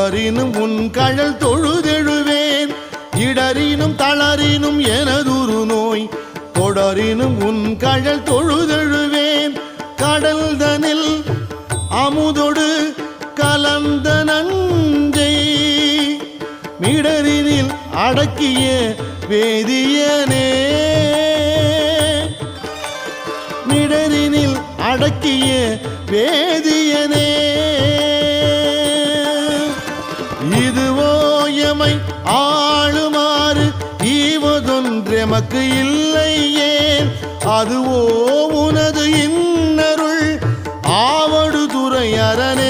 தொடரினும் உன் கழல் தொழுதெழுவேன் இடரினும் தளரினும் எனதுரு நோய் தொடரினும் உன் கழல் தொழுதெழுவேன் கடல் தனில் அமுதொடு கலந்த நஞ்சை மிடரினில் அடக்கிய வேதியனே மிடரினில் அடக்கிய வேதியனே இதுவோ எமை ஆளுமாறு ஈவதொன்றெமக்கு இல்லையே அதுவோ உனது இன்னருள் ஆவடு துறை அரணே